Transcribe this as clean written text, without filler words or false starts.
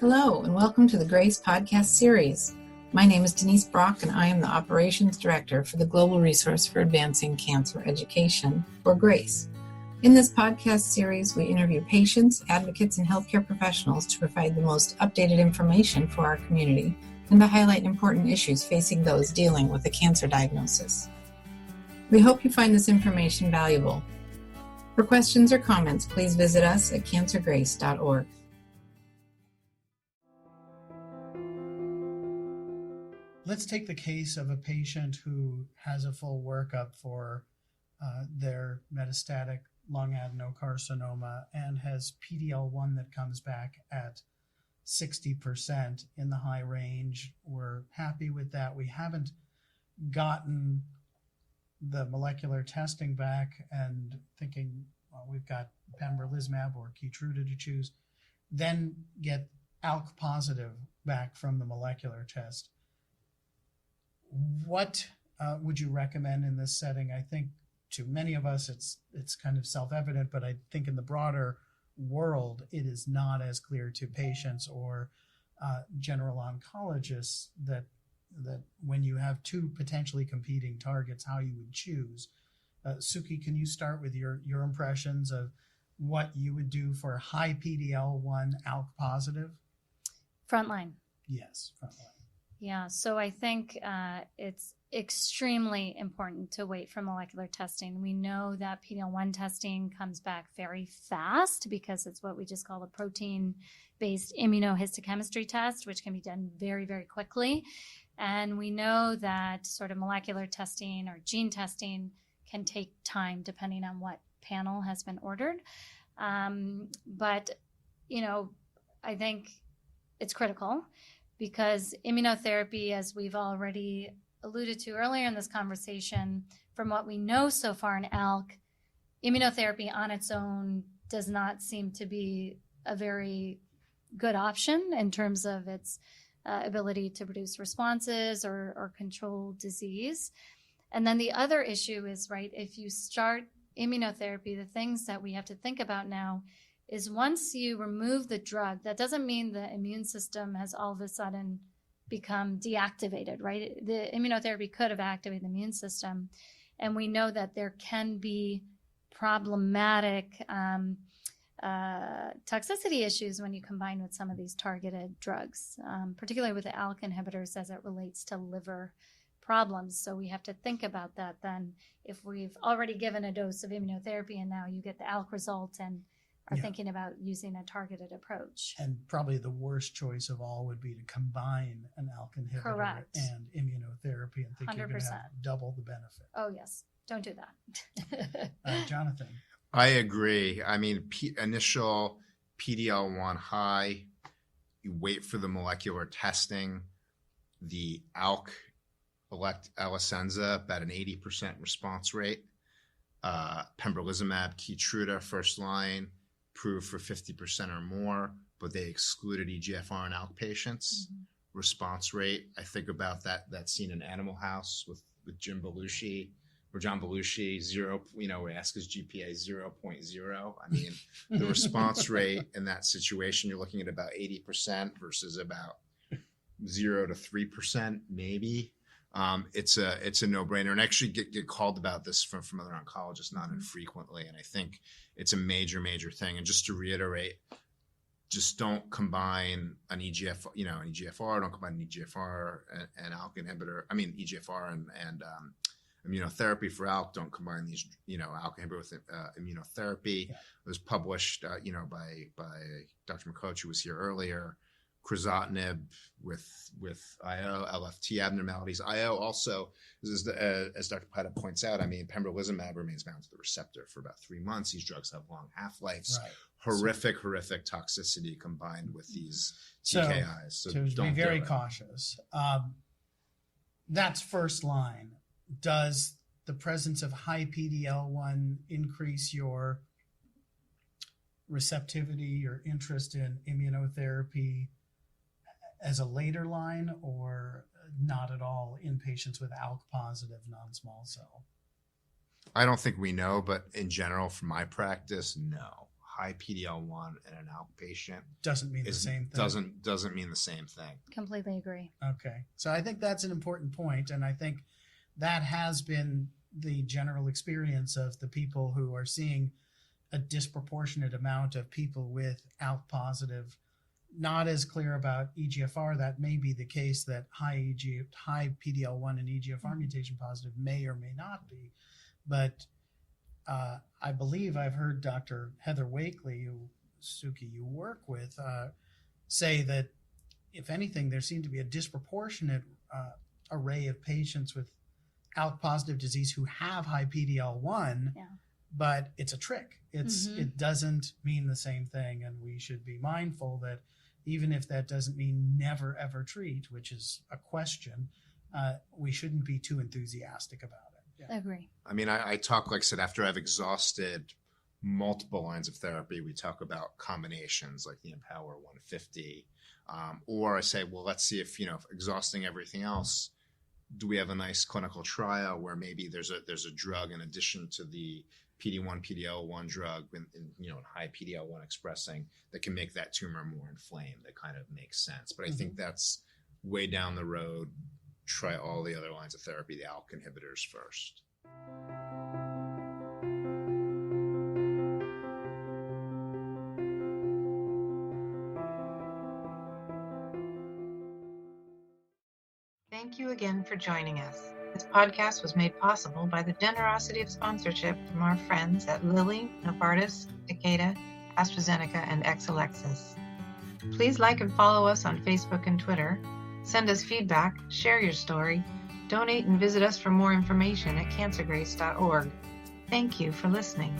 Hello, and welcome to the GRACE podcast series. My name is Denise Brock, and I am the Operations Director for the Global Resource for Advancing Cancer Education, or GRACE. In this podcast series, we interview patients, advocates, and healthcare professionals to provide the most updated information for our community and to highlight important issues facing those dealing with a cancer diagnosis. We hope you find this information valuable. For questions or comments, please visit us at cancergrace.org. Let's take the case of a patient who has a full workup for their metastatic lung adenocarcinoma and has PDL1 that comes back at 60% in the high range. We're happy with that. We haven't gotten the molecular testing back and thinking, well, we've got pembrolizumab or Keytruda to choose, then get ALK positive back from the molecular test. What would you recommend in this setting? I think to many of us it's kind of self-evident, but I think in the broader world it is not as clear to patients or general oncologists that when you have two potentially competing targets, how you would choose. Suki, can you start with your impressions of what you would do for high PDL1 ALK positive? Frontline. Yes, frontline. Yeah, so I think it's extremely important to wait for molecular testing. We know that PDL1 testing comes back very fast because it's what we just call a protein-based immunohistochemistry test, which can be done very, very quickly. And we know that sort of molecular testing or gene testing can take time depending on what panel has been ordered. But, I think it's critical because immunotherapy, as we've already alluded to earlier in this conversation, from what we know so far in ALK, immunotherapy on its own does not seem to be a very good option in terms of its ability to produce responses or control disease. And then the other issue is, right, if you start immunotherapy, the things that we have to think about now is once you remove the drug, that doesn't mean the immune system has all of a sudden become deactivated, right? The immunotherapy could have activated the immune system. And we know that there can be problematic toxicity issues when you combine with some of these targeted drugs, particularly with the ALK inhibitors as it relates to liver problems. So we have to think about that then. If we've already given a dose of immunotherapy and now you get the ALK result and are thinking about using a targeted approach. And probably the worst choice of all would be to combine an ALK inhibitor Correct. and immunotherapy and think 100%. You're going to have double the benefit. Oh, yes. Don't do that. Jonathan. I agree. I mean, initial PDL1 high, you wait for the molecular testing. The ALK Alecensa, about an 80% response rate. Pembrolizumab, Keytruda, first line, approved for 50% or more, but they excluded EGFR and ALK patients. Mm-hmm. Response rate, I think about that scene in Animal House with John Belushi, where we ask his GPA 0.0. I mean, the response rate in that situation, you're looking at about 80% versus about 0 to 3%, maybe. It's a no-brainer, and I actually get called about this from other oncologists not infrequently, and I think it's a major thing. And just to reiterate, just don't combine an EGFR, don't combine an EGFR and ALK inhibitor. I mean EGFR and immunotherapy for ALK. Don't combine these, ALK inhibitor with immunotherapy. Yeah. It was published, by Dr. McCoach, who was here earlier. Crizotinib with IO, LFT abnormalities. IO also, as Dr. Padda points out, I mean, pembrolizumab remains bound to the receptor for about 3 months. These drugs have long half-lives. Right. Horrific toxicity combined with these TKIs. So don't be very cautious. That's first line. Does the presence of high PDL1 increase your receptivity, your interest in immunotherapy as a later line, or not at all in patients with ALK positive non-small cell? I don't think we know, but in general, from my practice, no. high PDL1 in an ALK patient Doesn't mean the same thing. Doesn't mean the same thing. Completely agree. Okay. So I think that's an important point, and I think that has been the general experience of the people who are seeing a disproportionate amount of people with ALK positive. Not as clear about EGFR. That may be the case, that high PDL1 and EGFR mutation positive may or may not be. But I believe I've heard Dr. Heather Wakely, who, Suki, you work with, say that if anything, there seemed to be a disproportionate array of patients with ALK positive disease who have high PDL1, but it's a trick. It doesn't mean the same thing, and we should be mindful that even if that doesn't mean never ever treat, which is a question, we shouldn't be too enthusiastic about it. Yeah. Agree. I mean, I talk, like I said, after I've exhausted multiple lines of therapy, we talk about combinations like the Empower 150, or I say, well, let's see if exhausting everything else, do we have a nice clinical trial where maybe there's a drug in addition to the PD-1, PDL1 drug in high PDL1 expressing that can make that tumor more inflamed. That kind of makes sense. But I think that's way down the road. Try all the other lines of therapy, the ALK inhibitors first. Thank you again for joining us. This podcast was made possible by the generosity of sponsorship from our friends at Lilly, Novartis, Takeda, AstraZeneca, and Exelixis. Please like and follow us on Facebook and Twitter. Send us feedback, share your story, donate and visit us for more information at cancergrace.org. Thank you for listening.